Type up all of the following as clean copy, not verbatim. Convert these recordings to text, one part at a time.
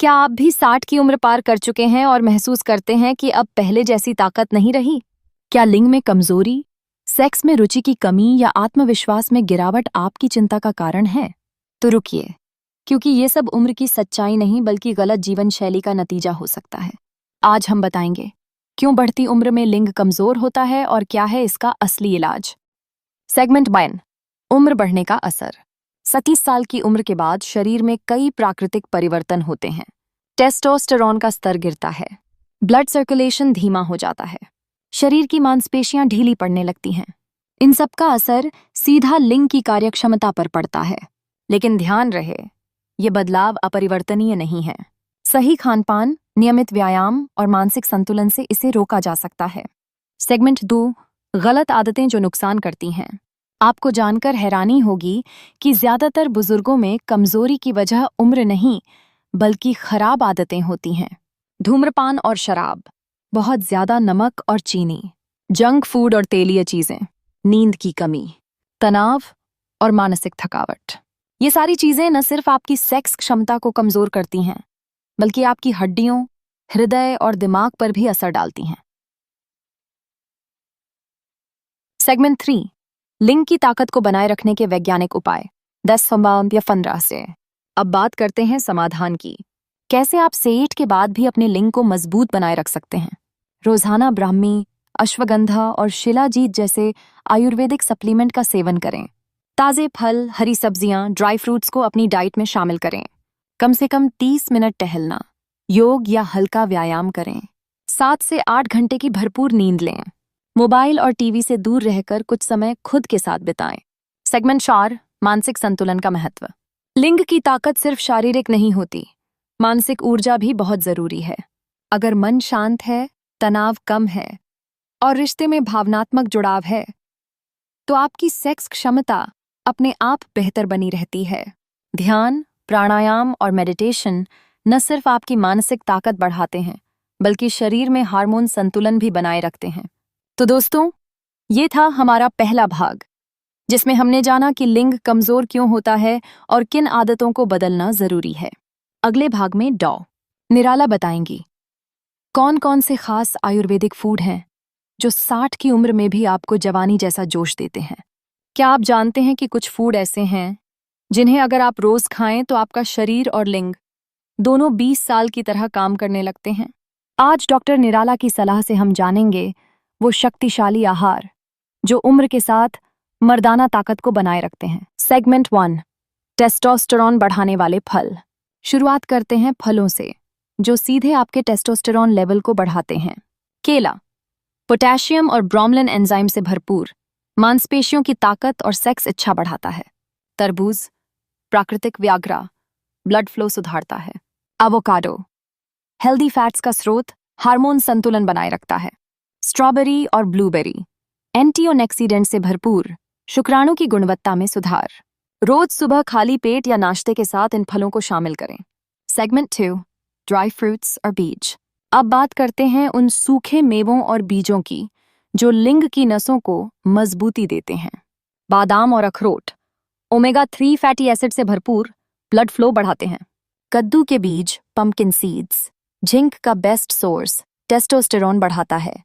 क्या आप भी 60 की उम्र पार कर चुके हैं और महसूस करते हैं कि अब पहले जैसी ताकत नहीं रही? क्या लिंग में कमजोरी, सेक्स में रुचि की कमी या आत्मविश्वास में गिरावट आपकी चिंता का कारण है? तो रुकिए, क्योंकि ये सब उम्र की सच्चाई नहीं बल्कि गलत जीवन शैली का नतीजा हो सकता है। आज हम बताएंगे क्यों बढ़ती उम्र में लिंग कमजोर होता है और क्या है इसका असली इलाज। सेगमेंट 1, उम्र बढ़ने का असर। 37 साल की उम्र के बाद शरीर में कई प्राकृतिक परिवर्तन होते हैं। टेस्टोस्टेरोन का स्तर गिरता है, ब्लड सर्कुलेशन धीमा हो जाता है, शरीर की मांसपेशियां ढीली पड़ने लगती हैं। इन सब का असर सीधा लिंग की कार्यक्षमता पर पड़ता है। लेकिन ध्यान रहे, ये बदलाव अपरिवर्तनीय नहीं है। सही खानपान, नियमित व्यायाम और मानसिक संतुलन से इसे रोका जा सकता है। सेगमेंट 2, गलत आदतें जो नुकसान करती हैं। आपको जानकर हैरानी होगी कि ज्यादातर बुजुर्गों में कमजोरी की वजह उम्र नहीं बल्कि खराब आदतें होती हैं। धूम्रपान और शराब, बहुत ज्यादा नमक और चीनी, जंक फूड और तेलीय चीजें, नींद की कमी, तनाव और मानसिक थकावट। ये सारी चीजें न सिर्फ आपकी सेक्स क्षमता को कमजोर करती हैं बल्कि आपकी हड्डियों, हृदय और दिमाग पर भी असर डालती हैं। सेगमेंट 3, लिंग की ताकत को बनाए रखने के वैज्ञानिक उपाय। 10 संभावना या 15 से। अब बात करते हैं समाधान की। कैसे आप 60 के बाद भी अपने लिंग को मजबूत बनाए रख सकते हैं। रोजाना ब्राह्मी, अश्वगंधा और शिलाजीत जैसे आयुर्वेदिक सप्लीमेंट का सेवन करें। ताजे फल, हरी सब्जियां, ड्राई फ्रूट्स को अपनी डाइट में शामिल करें। कम से कम 30 मिनट टहलना, योग या हल्का व्यायाम करें। 7 से 8 घंटे की भरपूर नींद लें। मोबाइल और टीवी से दूर रहकर कुछ समय खुद के साथ बिताएं। सेगमेंट 4, मानसिक संतुलन का महत्व। लिंग की ताकत सिर्फ शारीरिक नहीं होती, मानसिक ऊर्जा भी बहुत जरूरी है। अगर मन शांत है, तनाव कम है और रिश्ते में भावनात्मक जुड़ाव है तो आपकी सेक्स क्षमता अपने आप बेहतर बनी रहती है। ध्यान, प्राणायाम और मेडिटेशन न सिर्फ आपकी मानसिक ताकत बढ़ाते हैं बल्कि शरीर में हार्मोन संतुलन भी बनाए रखते हैं। तो दोस्तों, ये था हमारा पहला भाग जिसमें हमने जाना कि लिंग कमजोर क्यों होता है और किन आदतों को बदलना जरूरी है। अगले भाग में डॉ. निराला बताएंगी कौन कौन से खास आयुर्वेदिक फूड हैं जो 60 की उम्र में भी आपको जवानी जैसा जोश देते हैं। क्या आप जानते हैं कि कुछ फूड ऐसे हैं जिन्हें अगर आप रोज खाएं तो आपका शरीर और लिंग दोनों 20 साल की तरह काम करने लगते हैं। आज डॉक्टर निराला की सलाह से हम जानेंगे वो शक्तिशाली आहार जो उम्र के साथ मर्दाना ताकत को बनाए रखते हैं। सेगमेंट 1, टेस्टोस्टेरोन बढ़ाने वाले फल। शुरुआत करते हैं फलों से जो सीधे आपके टेस्टोस्टेरोन लेवल को बढ़ाते हैं। केला, पोटेशियम और ब्रोमलिन एंजाइम से भरपूर, मांसपेशियों की ताकत और सेक्स इच्छा बढ़ाता है। तरबूज, प्राकृतिक व्याग्रा, ब्लड फ्लो सुधारता है। एवोकाडो, हेल्दी फैट्स का स्रोत, हार्मोन संतुलन बनाए रखता है। स्ट्रॉबेरी और ब्लूबेरी, एंटीऑक्सीडेंट से भरपूर, शुक्राणु की गुणवत्ता में सुधार। रोज सुबह खाली पेट या नाश्ते के साथ इन फलों को शामिल करें। सेगमेंट 2, ड्राई फ्रूट्स और बीज। अब बात करते हैं उन सूखे मेवों और बीजों की जो लिंग की नसों को मजबूती देते हैं। बादाम और अखरोट ओमेगा 3 फैटी एसिड से भरपूर, ब्लड फ्लो बढ़ाते हैं। कद्दू के बीज, पंपकिन सीड्स, जिंक का बेस्ट सोर्स, टेस्टोस्टेरोन बढ़ाता है।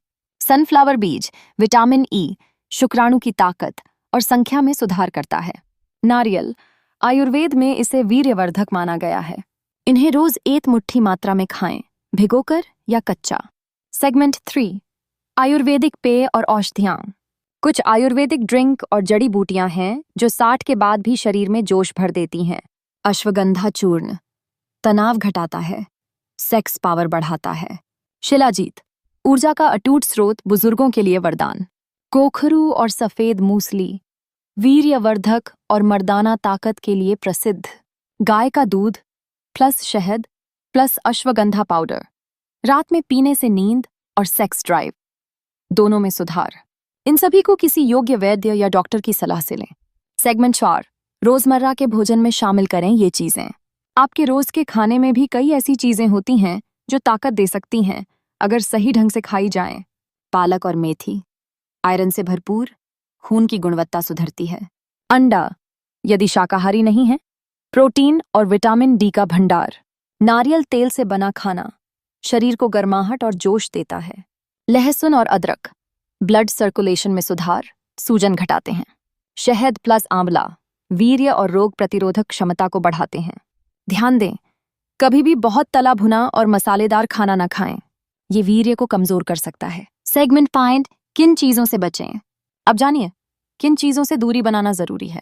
सनफ्लावर बीज, विटामिन ई, शुक्राणु की ताकत और संख्या में सुधार करता है। नारियल, आयुर्वेद में इसे वीर्यवर्धक माना गया है। इन्हें रोज 1 मुट्ठी मात्रा में खाएं, भिगोकर या कच्चा। सेगमेंट 3, आयुर्वेदिक पेय और औषधियां। कुछ आयुर्वेदिक ड्रिंक और जड़ी बूटियां हैं जो 60 के बाद भी शरीर में जोश भर देती हैं। अश्वगंधा चूर्ण, तनाव घटाता है, सेक्स पावर बढ़ाता है। शिलाजीत, ऊर्जा का अटूट स्रोत, बुजुर्गों के लिए वरदान। कोखरू और सफेद मूसली, वीर्यवर्धक और मर्दाना ताकत के लिए प्रसिद्ध। गाय का दूध प्लस शहद प्लस अश्वगंधा पाउडर, रात में पीने से नींद और सेक्स ड्राइव दोनों में सुधार। इन सभी को किसी योग्य वैद्य या डॉक्टर की सलाह से लें। सेगमेंट 4, रोजमर्रा के भोजन में शामिल करें ये चीजें। आपके रोज के खाने में भी कई ऐसी चीजें होती हैं जो ताकत दे सकती हैं अगर सही ढंग से खाई जाएं। पालक और मेथी, आयरन से भरपूर, खून की गुणवत्ता सुधरती है। अंडा, यदि शाकाहारी नहीं है, प्रोटीन और विटामिन डी का भंडार। नारियल तेल से बना खाना शरीर को गर्माहट और जोश देता है। लहसुन और अदरक ब्लड सर्कुलेशन में सुधार, सूजन घटाते हैं। शहद प्लस आंवला वीर्य और रोग प्रतिरोधक क्षमता को बढ़ाते हैं। ध्यान दें, कभी भी बहुत तला भुना और मसालेदार खाना न खाएं, ये वीर्य को कमजोर कर सकता है। सेगमेंट 5, किन चीजों से बचें? अब जानिए किन चीजों से दूरी बनाना जरूरी है।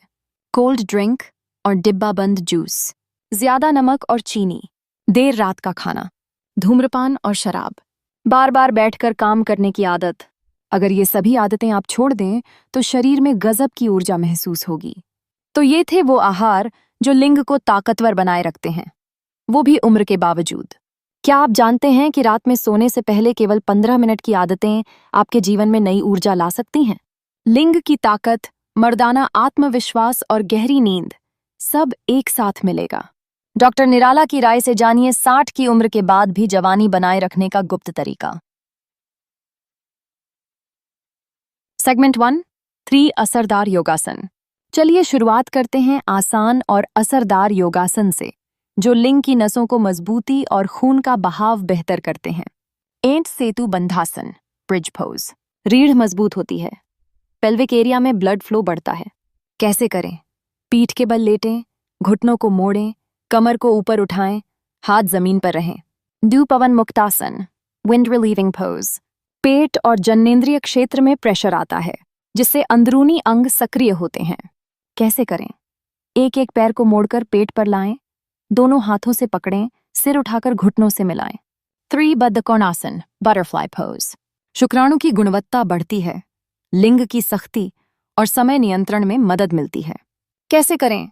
कोल्ड ड्रिंक और डिब्बा बंद जूस, ज्यादा नमक और चीनी, देर रात का खाना, धूम्रपान और शराब, बार बार बैठकर काम करने की आदत। अगर ये सभी आदतें आप छोड़ दें तो शरीर में गजब की ऊर्जा महसूस होगी। तो ये थे वो आहार जो लिंग को ताकतवर बनाए रखते हैं, वो भी उम्र के बावजूद। क्या आप जानते हैं कि रात में सोने से पहले केवल 15 मिनट की आदतें आपके जीवन में नई ऊर्जा ला सकती हैं? लिंग की ताकत, मर्दाना आत्मविश्वास और गहरी नींद सब एक साथ मिलेगा। डॉक्टर निराला की राय से जानिए 60 की उम्र के बाद भी जवानी बनाए रखने का गुप्त तरीका। सेगमेंट 1, 3 असरदार योगासन। चलिए शुरुआत करते हैं आसान और असरदार योगासन से, जो लिंग की नसों को मजबूती और खून का बहाव बेहतर करते हैं। एंट सेतु बंधासन, ब्रिज पोज। रीढ़ मजबूत होती है, पेल्विक एरिया में ब्लड फ्लो बढ़ता है। कैसे करें? पीठ के बल लेटें, घुटनों को मोड़ें, कमर को ऊपर उठाएं, हाथ जमीन पर रहें। द्युपवन मुक्तासन, विंड रिलीविंग पोज। पेट और जननेंद्रिय क्षेत्र में प्रेशर आता है, जिससे अंदरूनी अंग सक्रिय होते हैं। कैसे करें? एक एक पैर को मोड़कर पेट पर लाएं, दोनों हाथों से पकड़ें, सिर उठाकर घुटनों से मिलाएं। 3 बद्धकोणासन, बटरफ्लाई पोज। शुक्राणु की गुणवत्ता बढ़ती है, लिंग की सख्ती और समय नियंत्रण में मदद मिलती है। कैसे करें?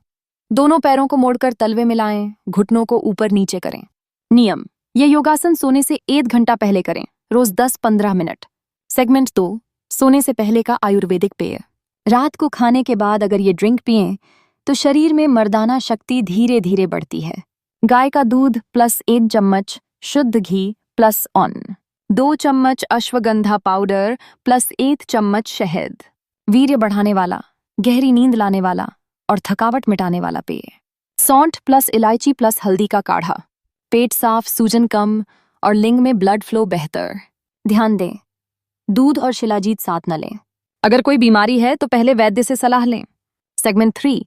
दोनों पैरों को मोड़कर तलवे मिलाएं, घुटनों को ऊपर नीचे करें। नियम: यह योगासन सोने से 1 घंटा पहले करें, रोज 10-15 मिनट। सेगमेंट 2, सोने से पहले का आयुर्वेदिक पेय। रात को खाने के बाद अगर ये ड्रिंक पिएं तो शरीर में मर्दाना शक्ति धीरे धीरे बढ़ती है। गाय का दूध प्लस 1 चम्मच शुद्ध घी प्लस ऑन, 2 चम्मच अश्वगंधा पाउडर प्लस 1 चम्मच शहद। वीर्य बढ़ाने वाला, गहरी नींद लाने वाला और थकावट मिटाने वाला पेय। सौंठ प्लस इलायची प्लस हल्दी का काढ़ा, पेट साफ, सूजन कम और लिंग में ब्लड फ्लो बेहतर। ध्यान दें, दूध और शिलाजीत साथ न लें। अगर कोई बीमारी है तो पहले वैद्य से सलाह लें। सेगमेंट 3,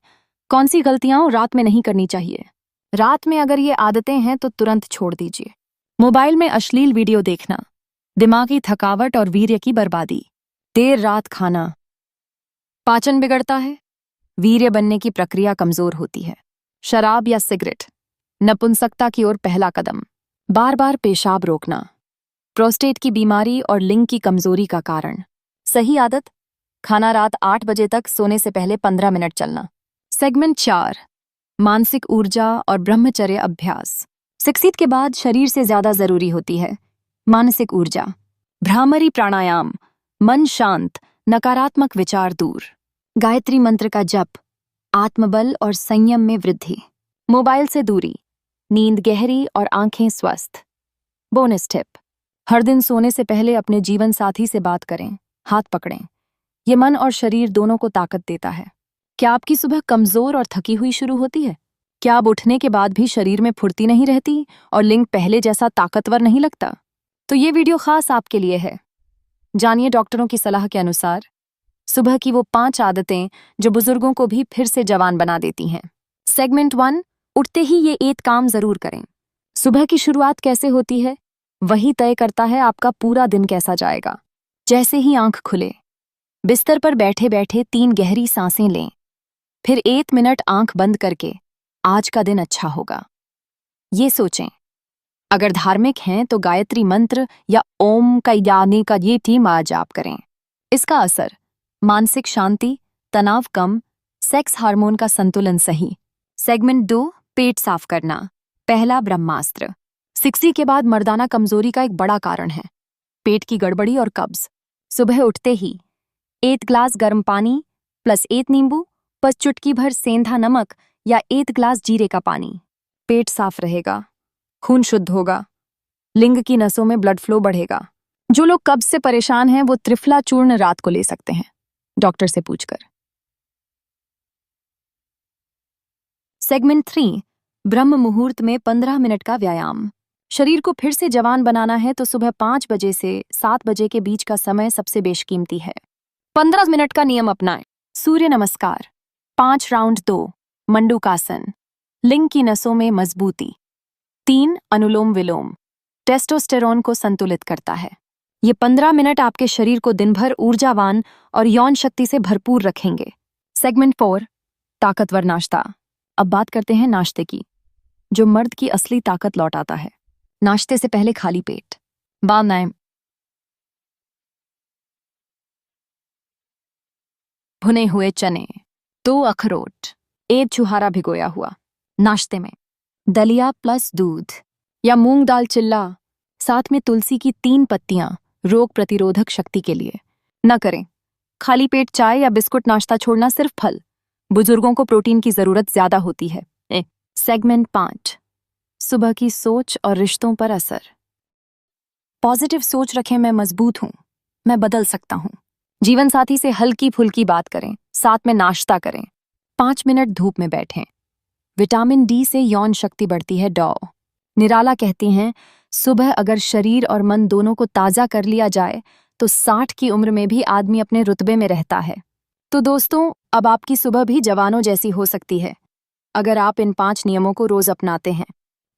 कौन सी गलतियां रात में नहीं करनी चाहिए? रात में अगर ये आदतें हैं तो तुरंत छोड़ दीजिए। मोबाइल में अश्लील वीडियो देखना, दिमागी थकावट और वीर्य की बर्बादी। देर रात खाना, पाचन बिगड़ता है, वीर्य बनने की प्रक्रिया कमजोर होती है। शराब या सिगरेट, नपुंसकता की ओर पहला कदम। बार बार पेशाब रोकना, प्रोस्टेट की बीमारी और लिंग की कमजोरी का कारण। सही आदत: खाना रात 8 बजे तक, सोने से पहले 15 मिनट चलना। सेगमेंट 4, मानसिक ऊर्जा और ब्रह्मचर्य अभ्यास। सक्सीत के बाद शरीर से ज्यादा जरूरी होती है मानसिक ऊर्जा। भ्रामरी प्राणायाम, मन शांत, नकारात्मक विचार दूर। गायत्री मंत्र का जप, आत्मबल और संयम में वृद्धि। मोबाइल से दूरी, नींद गहरी और आंखें स्वस्थ। बोनस टिप: हर दिन सोने से पहले अपने जीवन साथी से बात करें, हाथ पकड़ें। ये मन और शरीर दोनों को ताकत देता है। क्या आपकी सुबह कमजोर और थकी हुई शुरू होती है? क्या आप उठने के बाद भी शरीर में फुर्ती नहीं रहती और लिंग पहले जैसा ताकतवर नहीं लगता? तो ये वीडियो खास आपके लिए है। जानिए डॉक्टरों की सलाह के अनुसार सुबह की वो 5 आदतें जो बुजुर्गों को भी फिर से जवान बना देती हैं। सेगमेंट 1, उठते ही ये 1 काम जरूर करें। सुबह की शुरुआत कैसे होती है वही तय करता है आपका पूरा दिन कैसा जाएगा। जैसे ही आंख खुले, बिस्तर पर बैठे बैठे 3 गहरी सांसें लें, फिर 1 मिनट आंख बंद करके आज का दिन अच्छा होगा ये सोचें। अगर धार्मिक हैं तो गायत्री मंत्र या ओम का यानी का ये टीम जाप करें। इसका असर: मानसिक शांति, तनाव कम, सेक्स हार्मोन का संतुलन सही। सेगमेंट 2, पेट साफ करना, पहला ब्रह्मास्त्र। 60 के बाद मर्दाना कमजोरी का एक बड़ा कारण है पेट की गड़बड़ी और कब्ज। सुबह उठते ही 1 ग्लास गर्म पानी प्लस 1 नींबू प्लस चुटकी भर सेंधा नमक या 1 ग्लास जीरे का पानी। पेट साफ रहेगा, खून शुद्ध होगा, लिंग की नसों में ब्लड फ्लो बढ़ेगा। जो लोग कब्ज से परेशान हैं वो त्रिफला चूर्ण रात को ले सकते हैं, डॉक्टर से पूछकर। सेगमेंट 3, ब्रह्म मुहूर्त में 15 मिनट का व्यायाम। शरीर को फिर से जवान बनाना है तो सुबह 5 बजे से 7 बजे के बीच का समय सबसे बेशकीमती है। 15 मिनट का नियम अपनाएं। सूर्य नमस्कार, 5 राउंड 2, मंडूकासन, लिंग की नसों में मजबूती, 3 अनुलोम विलोम, टेस्टोस्टेरोन को संतुलित करता है। ये 15 मिनट आपके शरीर को दिन भर ऊर्जावान और यौन शक्ति से भरपूर रखेंगे। सेगमेंट 4, ताकतवर नाश्ता। अब बात करते हैं नाश्ते की, जो मर्द की असली ताकत लौटाता है। नाश्ते से पहले खाली पेट बादाम, भुने हुए चने, 2 अखरोट, 1 छुहारा भिगोया हुआ। नाश्ते में दलिया प्लस दूध या मूंग दाल चिल्ला, साथ में तुलसी की 3 पत्तियां, रोग प्रतिरोधक शक्ति के लिए। न करें खाली पेट चाय या बिस्कुट नाश्ता छोड़ना, सिर्फ फल। बुजुर्गों को प्रोटीन की जरूरत ज्यादा होती है। सेगमेंट 5, सुबह की सोच और रिश्तों पर असर। पॉजिटिव सोच रखें, मैं मजबूत हूं, मैं बदल सकता हूं। जीवन साथी से हल्की फुल्की बात करें, साथ में नाश्ता करें, 5 मिनट धूप में बैठें। विटामिन डी से यौन शक्ति बढ़ती है। डॉ निराला कहती हैं, सुबह अगर शरीर और मन दोनों को ताज़ा कर लिया जाए तो 60 की उम्र में भी आदमी अपने रुतबे में रहता है। तो दोस्तों, अब आपकी सुबह भी जवानों जैसी हो सकती है अगर आप इन 5 नियमों को रोज अपनाते हैं।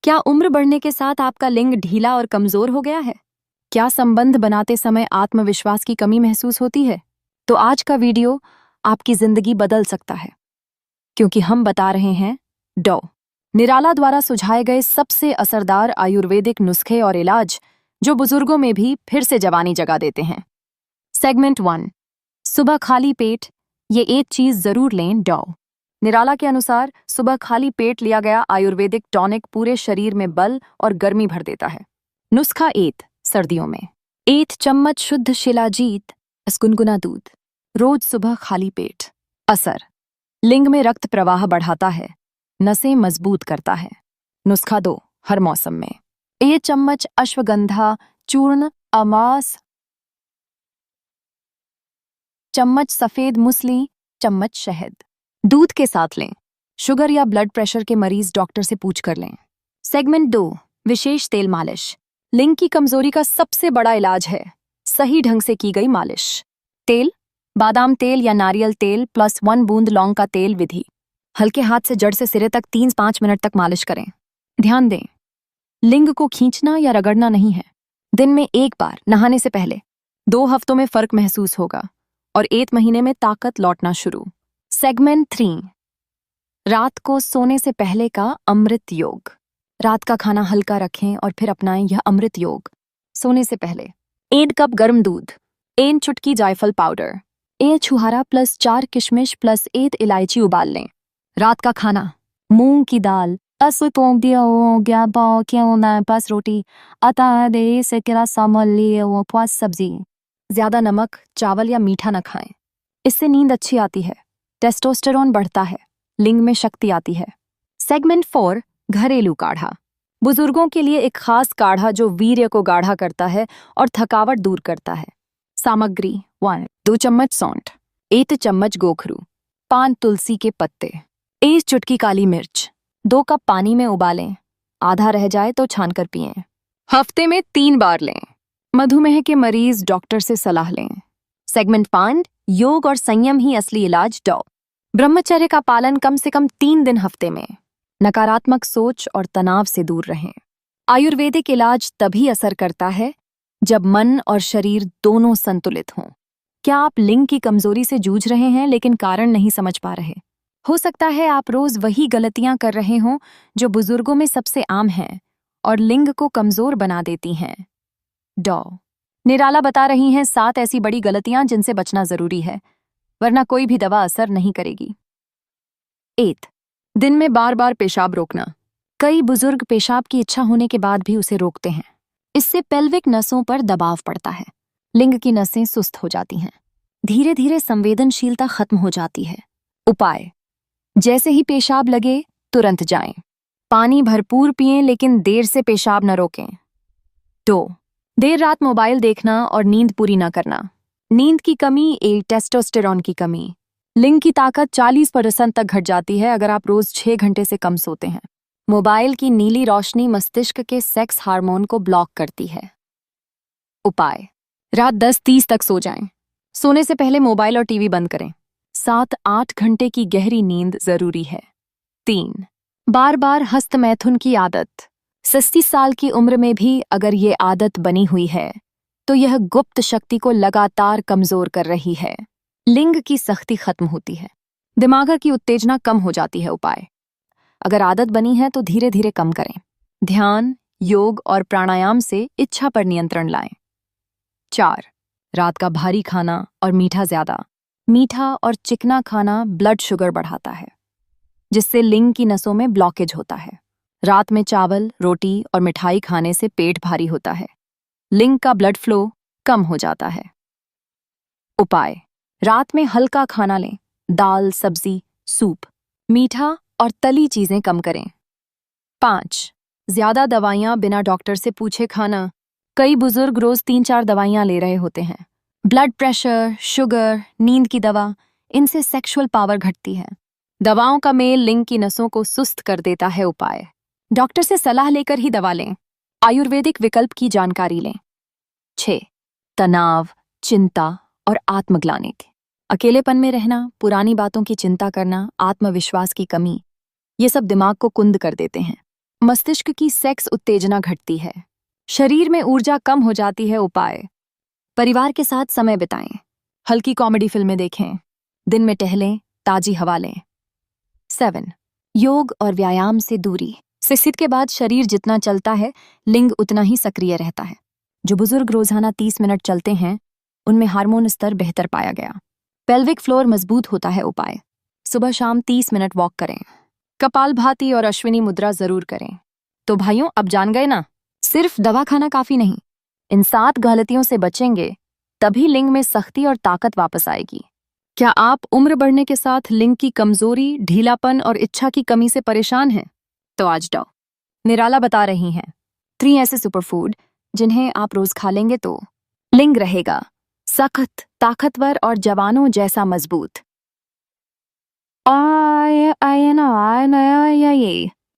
क्या उम्र बढ़ने के साथ आपका लिंग ढीला और कमजोर हो गया है? क्या संबंध बनाते समय आत्मविश्वास की कमी महसूस होती है? तो आज का वीडियो आपकी जिंदगी बदल सकता है, क्योंकि हम बता रहे हैं डॉ निराला द्वारा सुझाए गए सबसे असरदार आयुर्वेदिक नुस्खे और इलाज, जो बुजुर्गों में भी फिर से जवानी जगा देते हैं। सेगमेंट 1, सुबह खाली पेट, ये एक चीज जरूर लें। डॉ निराला के अनुसार सुबह खाली पेट लिया गया आयुर्वेदिक टॉनिक पूरे शरीर में बल और गर्मी भर देता है। नुस्खा 1, सर्दियों में 1 चम्मच शुद्ध शिलाजीत गुनगुना दूध, रोज सुबह खाली पेट। असर, लिंग में रक्त प्रवाह बढ़ाता है, नसें मजबूत करता है। नुस्खा 2, हर मौसम में 1 चम्मच अश्वगंधा चूर्ण, अमास चम्मच सफेद मूसली, चम्मच शहद, दूध के साथ लें। शुगर या ब्लड प्रेशर के मरीज डॉक्टर से पूछ कर लें। सेगमेंट 2, विशेष तेल मालिश। लिंग की कमजोरी का सबसे बड़ा इलाज है सही ढंग से की गई मालिश। तेल, बादाम तेल या नारियल तेल प्लस 1 बूंद लौंग का तेल विधि। हल्के हाथ से जड़ से सिरे तक 3-5 मिनट तक मालिश करें। ध्यान दें, लिंग को खींचना या रगड़ना नहीं है। दिन में 1 बार, नहाने से पहले। 2 हफ्तों में फर्क महसूस होगा और 1 महीने में ताकत लौटना शुरू। सेगमेंट 3, रात को सोने से पहले का अमृत योग। रात का खाना हल्का रखें और फिर अपनाएं यह अमृत योग। सोने से पहले 1 कप गर्म दूध, 1 चुटकी जायफल पाउडर, 1 छुहारा प्लस 4 किशमिश प्लस 1 इलायची उबाल लें। रात का खाना, मूंग की दाल, पास रोटी, आटा दे से सब्जी। ज्यादा नमक, चावल या मीठा न खाएं, इससे नींद अच्छी आती है, टेस्टोस्टेरोन बढ़ता है, लिंग में शक्ति आती है। सेगमेंट 4, घरेलू काढ़ा। बुजुर्गों के लिए एक खास काढ़ा जो वीर्य को गाढ़ा करता है और थकावट दूर करता है। सामग्री 1, 2 चम्मच सौंठ, 1 चम्मच गोखरू, 5 तुलसी के पत्ते, 1 चुटकी काली मिर्च, 2 कप पानी में उबालें, आधा रह जाए तो छानकर पिएं। हफ्ते में 3 बार लें। मधुमेह के मरीज डॉक्टर से सलाह लें। सेगमेंट 5, योग और संयम ही असली इलाज। डॉ ब्रह्मचर्य का पालन कम से कम 3 दिन हफ्ते में। नकारात्मक सोच और तनाव से दूर रहें। आयुर्वेदिक इलाज तभी असर करता है जब मन और शरीर दोनों संतुलित हों। क्या आप लिंग की कमजोरी से जूझ रहे हैं लेकिन कारण नहीं समझ पा रहे? हो सकता है आप रोज वही गलतियां कर रहे हों जो बुजुर्गों में सबसे आम हैं और लिंग को कमजोर बना देती हैं। डॉ निराला बता रही हैं 7 ऐसी बड़ी गलतियां जिनसे बचना जरूरी है, वरना कोई भी दवा असर नहीं करेगी। 1, दिन में बार बार पेशाब रोकना। कई बुजुर्ग पेशाब की इच्छा होने के बाद भी उसे रोकते हैं। इससे पेल्विक नसों पर दबाव पड़ता है, लिंग की नसें सुस्त हो जाती हैं, धीरे धीरे संवेदनशीलता खत्म हो जाती है। उपाय, जैसे ही पेशाब लगे तुरंत जाएं। पानी भरपूर पिएं लेकिन देर से पेशाब न रोकें। 2, देर रात मोबाइल देखना और नींद पूरी न करना। नींद की कमी एक टेस्टोस्टेरोन की कमी। लिंग की ताकत 40% तक घट जाती है अगर आप रोज 6 घंटे से कम सोते हैं। मोबाइल की नीली रोशनी मस्तिष्क के सेक्स हार्मोन को ब्लॉक करती है। उपाय: रात 10:30 तक सो जाएं। सोने से पहले मोबाइल और टीवी बंद करें। 7-8 घंटे की गहरी नींद जरूरी है। 3. बार बार हस्तमैथुन की आदत। 37 साल की उम्र में भी अगर ये आदत बनी हुई है तो यह गुप्त शक्ति को लगातार कमजोर कर रही है। लिंग की सख्ती खत्म होती है, दिमाग की उत्तेजना कम हो जाती है। उपाय: अगर आदत बनी है तो धीरे धीरे कम करें। ध्यान, योग और प्राणायाम से इच्छा पर नियंत्रण लाएं। 4. रात का भारी खाना और मीठा ज्यादा। मीठा और चिकना खाना ब्लड शुगर बढ़ाता है, जिससे लिंग की नसों में ब्लॉकेज होता है। रात में चावल, रोटी और मिठाई खाने से पेट भारी होता है, लिंग का ब्लड फ्लो कम हो जाता है। उपाय: रात में हल्का खाना लें, दाल, सब्जी, सूप। मीठा और तली चीजें कम करें। 5. ज्यादा दवाइयां बिना डॉक्टर से पूछे खाना। कई बुजुर्ग रोज 3-4 दवाइयां ले रहे होते हैं। ब्लड प्रेशर, शुगर, नींद की दवा, इनसे सेक्सुअल पावर घटती है। दवाओं का मेल लिंग की नसों को सुस्त कर देता है। उपाय: डॉक्टर से सलाह लेकर ही दवा लें। आयुर्वेदिक विकल्प की जानकारी लें। 6. तनाव, चिंता और आत्मग्लानि। अकेलेपन में रहना, पुरानी बातों की चिंता करना, आत्मविश्वास की कमी, ये सब दिमाग को कुंद कर देते हैं। मस्तिष्क की सेक्स उत्तेजना घटती है, शरीर में ऊर्जा कम हो जाती है। उपाय: परिवार के साथ समय बिताएं, हल्की कॉमेडी फिल्में देखें, दिन में टहलें, ताजी हवा लें। 7. योग और व्यायाम से दूरी। 60 के बाद शरीर जितना चलता है, लिंग उतना ही सक्रिय रहता है। जो बुजुर्ग रोजाना 30 मिनट चलते हैं, उनमें हार्मोन स्तर बेहतर पाया गया। पेल्विक फ्लोर मजबूत होता है। उपाय: सुबह शाम 30 मिनट वॉक करें। कपालभाति और अश्विनी मुद्रा जरूर करें। तो भाइयों, अब जान गए ना, सिर्फ दवा खाना काफी नहीं। इन 7 गलतियों से बचेंगे तभी लिंग में सख्ती और ताकत वापस आएगी। क्या आप उम्र बढ़ने के साथ लिंग की कमजोरी, ढीलापन और इच्छा की कमी से परेशान हैं? तो आज डॉ. निराला बता रही हैं 3 ऐसे सुपरफूड जिन्हें आप रोज खा लेंगे तो लिंग रहेगा सख्त, ताकतवर और जवानों जैसा मजबूत।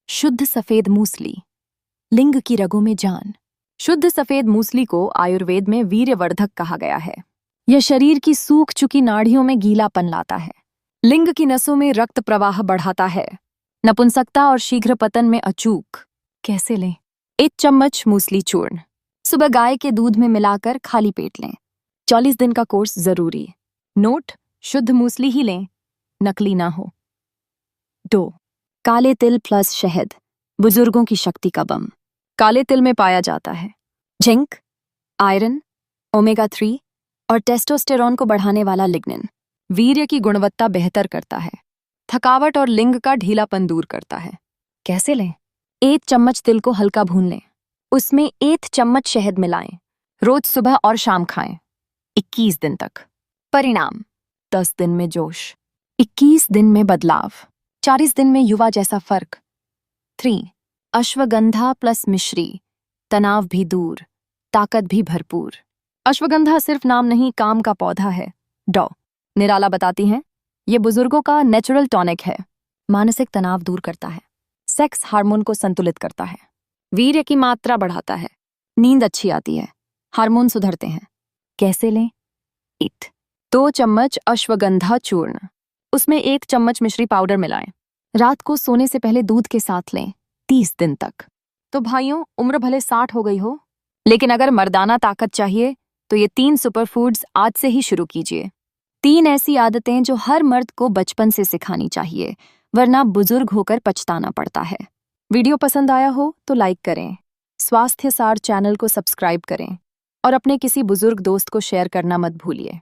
शुद्ध सफेद मूसली, लिंग की रगों में जान। शुद्ध सफेद मूसली को आयुर्वेद में वीर्यवर्धक कहा गया है। यह शरीर की सूख चुकी नाड़ियों में गीलापन लाता है, लिंग की नसों में रक्त प्रवाह बढ़ाता है, नपुंसकता और शीघ्र पतन में अचूक। कैसे लें? 1 चम्मच मूसली चूर्ण, सुबह गाय के दूध में मिलाकर खाली पेट लें। 40 दिन का कोर्स जरूरी। नोट: शुद्ध मूसली ही लें, नकली ना हो। 2. काले तिल प्लस शहद, बुजुर्गों की शक्ति का बम। काले तिल में पाया जाता है जिंक, आयरन, ओमेगा 3 और टेस्टोस्टेरोन को बढ़ाने वाला लिग्निन। वीर्य की गुणवत्ता बेहतर करता है, थकावट और लिंग का ढीलापन दूर करता है। कैसे लें? 1 चम्मच तिल को हल्का भून लें, उसमें 1 चम्मच शहद मिलाएं, रोज सुबह और शाम खाएं। 21 दिन तक। परिणाम: 10 दिन में जोश, 21 दिन में बदलाव, 40 दिन में युवा जैसा फर्क। 3. अश्वगंधा प्लस मिश्री, तनाव भी दूर, ताकत भी भरपूर। अश्वगंधा सिर्फ नाम नहीं, काम का पौधा है। डॉ. निराला बताती हैं, ये बुजुर्गों का नेचुरल टॉनिक है। मानसिक तनाव दूर करता है, सेक्स हार्मोन को संतुलित करता है, वीर्य की मात्रा बढ़ाता है, नींद अच्छी आती है, हार्मोन सुधरते हैं। कैसे लें? 2 चम्मच अश्वगंधा चूर्ण, उसमें 1 चम्मच मिश्री पाउडर मिलाएं। रात को सोने से पहले दूध के साथ लें, 30 दिन तक। तो भाइयों, उम्र भले 60 हो गई हो, लेकिन अगर मर्दाना ताकत चाहिए तो ये 3 सुपरफूड्स आज से ही शुरू कीजिए। 3 ऐसी आदतें जो हर मर्द को बचपन से सिखानी चाहिए, वरना बुजुर्ग होकर पछताना पड़ता है। वीडियो पसंद आया हो तो लाइक करें, स्वास्थ्य सार चैनल को सब्सक्राइब करें और अपने किसी बुजुर्ग दोस्त को शेयर करना मत भूलिए।